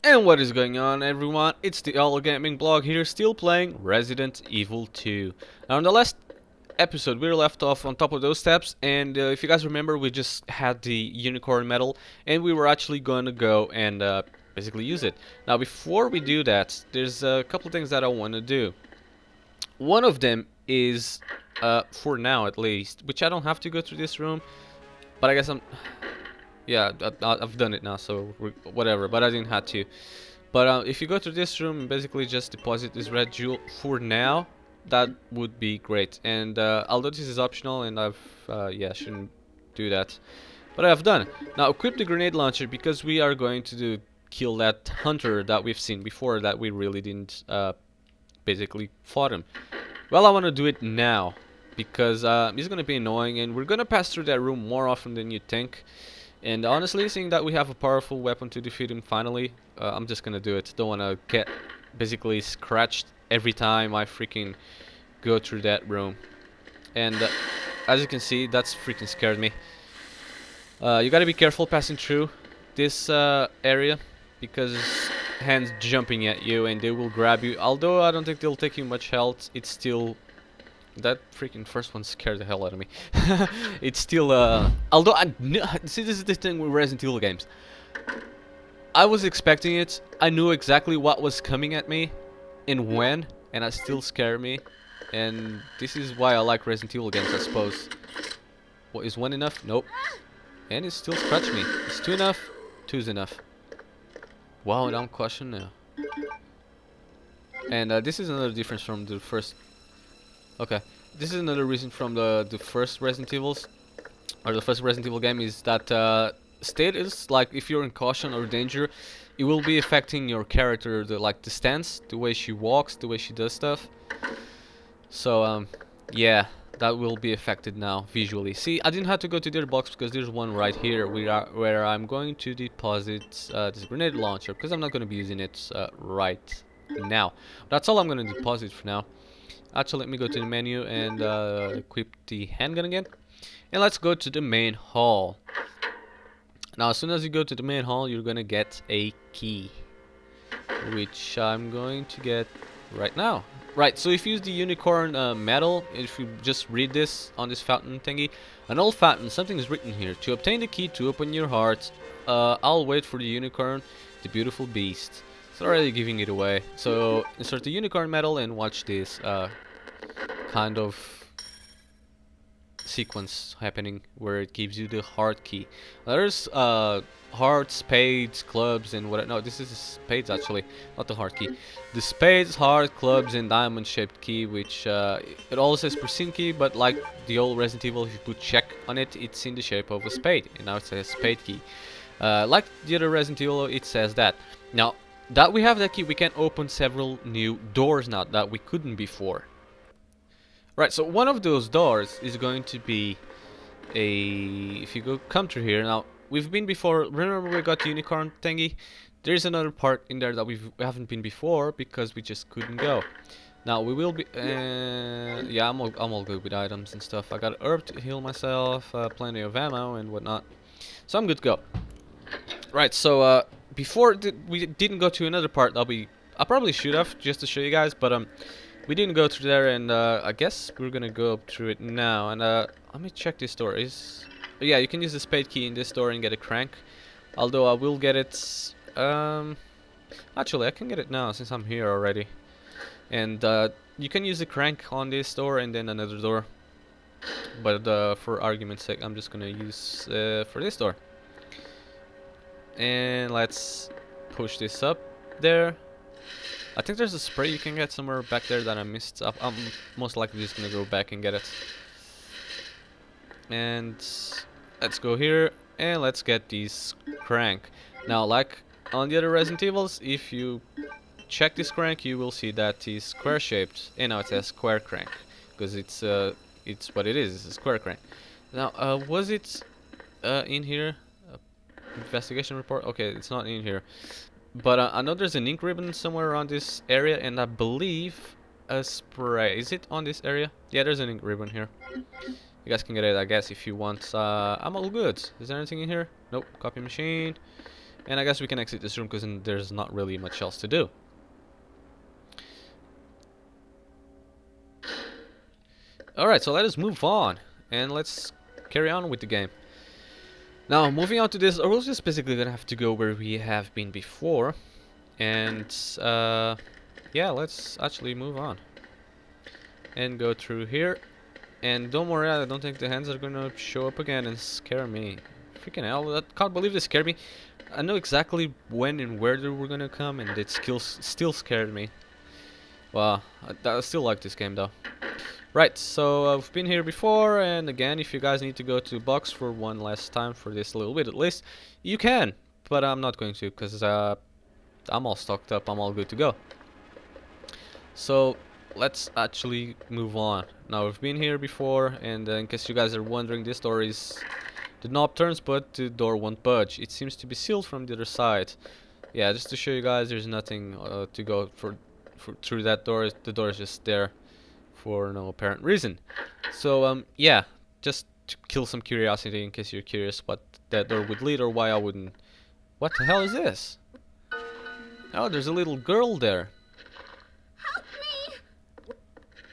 And what is going on, everyone? It's the All Gaming blog here, still playing Resident Evil 2. Now in the last episode we left off on top of those steps, and if you guys remember, we just had the unicorn medal and we were actually going to go and basically use it. Now before we do that, there's a couple things that I want to do. One of them is, for now at least, which I don't have to go through this room, but I guess yeah, I've done it now, so whatever, but I didn't have to. But if you go to this room and basically just deposit this red jewel for now, that would be great. And although this is optional and yeah, shouldn't do that, but I've done it. Now equip the grenade launcher because we are going to kill that hunter that we've seen before that we really didn't basically fought him. Well, I want to do it now because he's going to be annoying and we're going to pass through that room more often than you think. And honestly, seeing that we have a powerful weapon to defeat him finally, I'm just gonna do it. Don't wanna get basically scratched every time I freaking go through that room. And as you can see, that's freaking scared me. You gotta be careful passing through this area because hands jumping at you and they will grab you. Although I don't think they'll take you much health, it's still... That freaking first one scared the hell out of me. It's still, although see, this is the thing with Resident Evil games. I was expecting it. I knew exactly what was coming at me and when, and it still scared me. And this is why I like Resident Evil games, I suppose. What, is one enough? Nope. And it still scratched me. Is two enough? Two's enough. Wow, now I'm questioning now. And this is another difference from the first. Okay, this is another reason from the first Resident Evils, or the first Resident Evil game, is that state is like if you're in caution or danger, it will be affecting your character, like the stance, the way she walks, the way she does stuff. So yeah, that will be affected now visually. See, I didn't have to go to their box because there's one right here where I'm going to deposit this grenade launcher because I'm not going to be using it right now. That's all I'm going to deposit for now. Actually, let me go to the menu and equip the handgun again. And let's go to the main hall. Now, as soon as you go to the main hall, you're gonna get a key, which I'm going to get right now. Right, so if you use the unicorn medal, if you just read this on this fountain thingy, an old fountain, something is written here. To obtain the key to open your heart, I'll wait for the unicorn, the beautiful beast. It's already giving it away. So insert the unicorn medal and watch this kind of sequence happening where it gives you the heart key. There's hearts, spades, clubs, and what? No, this is spades actually, not the heart key. The spades, heart, clubs, and diamond-shaped key, which it all says pristine key, but like the old Resident Evil, if you put check on it, it's in the shape of a spade, and now it says spade key. Like the other Resident Evil, it says that. Now that we have that key, we can open several new doors now that we couldn't before. Right, so one of those doors is going to be if you come through here. Now, we've been before, remember we got the unicorn thingy? There's another part in there that we haven't been before because we just couldn't go. Now, we will be, yeah, I'm all good with items and stuff. I got a herb to heal myself, plenty of ammo and whatnot. So I'm good to go. Right, so before we didn't go to another part that I probably should have, just to show you guys, but we didn't go through there, and I guess we're gonna go up through it now. And let me check this door. Yeah, you can use the spade key in this door and get a crank. Although I will get it. Actually, I can get it now since I'm here already. And you can use the crank on this door and then another door. But for argument's sake, I'm just gonna use for this door. And let's push this up there. I think there's a spray you can get somewhere back there that I missed. I'm most likely just gonna go back and get it. And let's go here and let's get this crank. Now, like on the other Resident Evils, if you check this crank, you will see that it's square shaped. And now it says square crank because it's what it is. It's a square crank. Now, was it in here? Investigation report. Okay, it's not in here. But I know there's an ink ribbon somewhere around this area, and I believe a spray. Is it on this area? Yeah, there's an ink ribbon here. You guys can get it, I guess, if you want. I'm all good. Is there anything in here? Nope. Copy machine. And I guess we can exit this room because there's not really much else to do. Alright, so let us move on. And let's carry on with the game. Now, moving on to this, we're just basically gonna have to go where we have been before. And, yeah, let's actually move on. And go through here. And don't worry, I don't think the hands are gonna show up again and scare me. Freaking hell, I can't believe they scared me. I know exactly when and where they were gonna come, and it still scared me. Wow, I still like this game though. Right, so I've been here before, and again, if you guys need to go to box for one last time for this little bit at least, you can. But I'm not going to, because I'm all stocked up, I'm all good to go. So let's actually move on. Now, we've been here before, and in case you guys are wondering, this door is... the knob turns, but the door won't budge. It seems to be sealed from the other side. Yeah, just to show you guys, there's nothing to go through that door. The door is just there for no apparent reason. So, yeah, just to kill some curiosity in case you're curious what that door would lead or why I wouldn't. What the hell is this? Oh, there's a little girl there.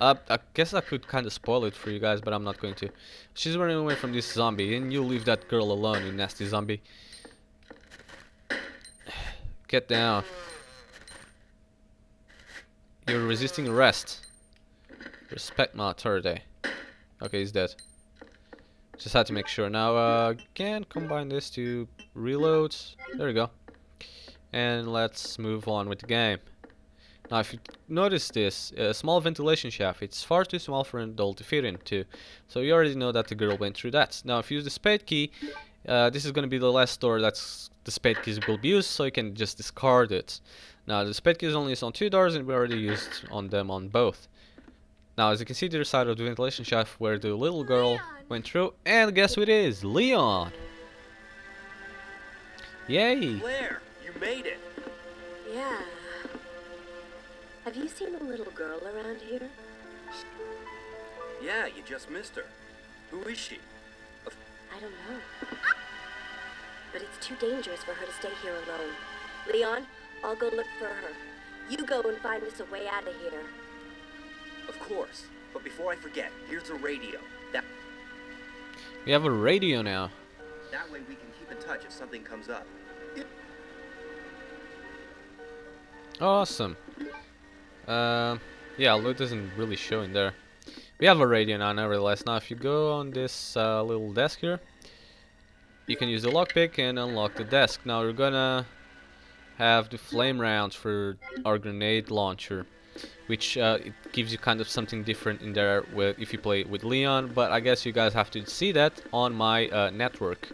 I guess I could kind of spoil it for you guys, but I'm not going to. She's running away from this zombie, and you leave that girl alone, you nasty zombie. Get down. You're resisting arrest. Respect my authority. Okay, he's dead. Just had to make sure. Now, can combine this to reload. There we go. And let's move on with the game. Now, if you notice this, a small ventilation shaft, it's far too small for an adult to fit into. So you already know that the girl went through that. Now, if you use the spade key, this is going to be the last door that's the spade keys will be used, so you can just discard it. Now, the spade key is only used on 2 doors, and we already used on them on both. Now, as you can see, the other side of the ventilation shaft where the little girl went through, and guess who it is? Leon! Yay! Claire, you made it! Yeah. Have you seen a little girl around here? Yeah, you just missed her. Who is she? I don't know. But it's too dangerous for her to stay here alone. Leon, I'll go look for her. You go and find us a way out of here. Of course. But before I forget, here's a radio. We have a radio now. That way we can keep in touch if something comes up. Awesome. Yeah, loot isn't really showing there. We have a radio now, nevertheless. Now, if you go on this little desk here, you can use the lockpick and unlock the desk. Now, we're gonna have the flame rounds for our grenade launcher, which it gives you kind of something different in there if you play with Leon. But I guess you guys have to see that on my network.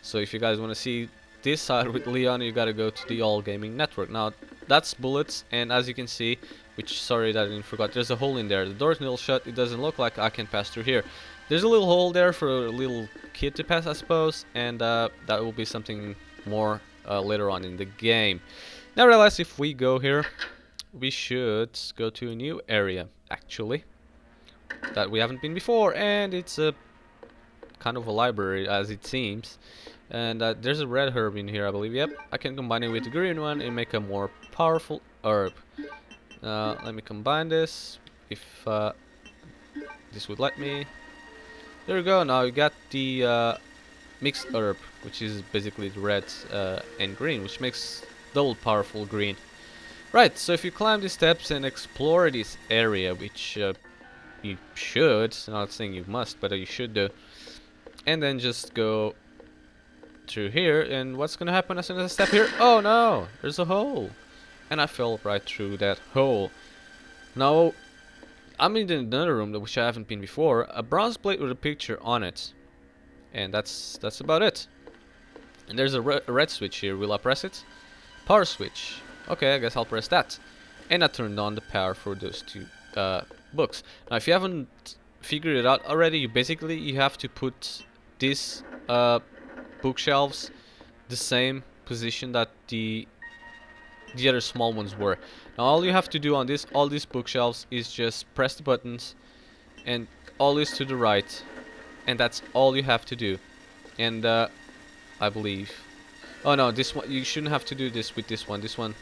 So if you guys want to see this side with Leon, you gotta go to the All Gaming Network. Now, that's bullets, and as you can see, which, sorry that I didn't forget, there's a hole in there. The door's still shut. It doesn't look like I can pass through here. There's a little hole there for a little kid to pass, I suppose, and that will be something more later on in the game. Nevertheless, if we go here, we should go to a new area, actually, that we haven't been before, and it's a kind of a library, as it seems. And there's a red herb in here, I believe. Yep, I can combine it with the green one and make a more powerful herb. Let me combine this, if this would let me. There we go. Now you got the mixed herb, which is basically the red and green, which makes double powerful green. Right, so if you climb these steps and explore this area, which you should, not saying you must, but you should do, and then just go through here, and what's gonna happen as soon as I step here? Oh no, there's a hole, and I fell right through that hole. Now I'm in another room which I haven't been before, a bronze plate with a picture on it, and that's about it. And there's a red switch here. Will I press it? Power switch. Okay, I guess I'll press that, and I turned on the power for those two books. Now if you haven't figured it out already, you have to put this bookshelves the same position that the other small ones were. Now all you have to do on all these bookshelves is just press the buttons and always to the right, and that's all you have to do. And I believe, Oh no, this one, you shouldn't have to do this with this one. This one,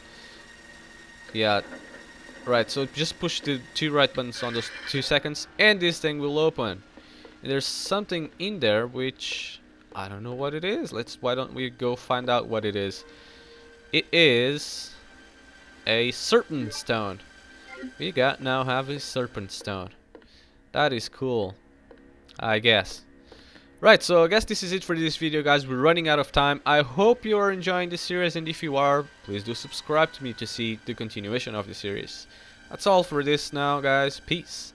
yeah, right. So just push the two right buttons on those 2 seconds, and this thing will open. And there's something in there which I don't know what it is. Why don't we go find out what it is? It is a serpent stone. We now have a serpent stone. That is cool, I guess. Right, so I guess this is it for this video, guys. We're running out of time. I hope you are enjoying this series, and if you are, please do subscribe to me to see the continuation of the series. That's all for this now, guys. Peace.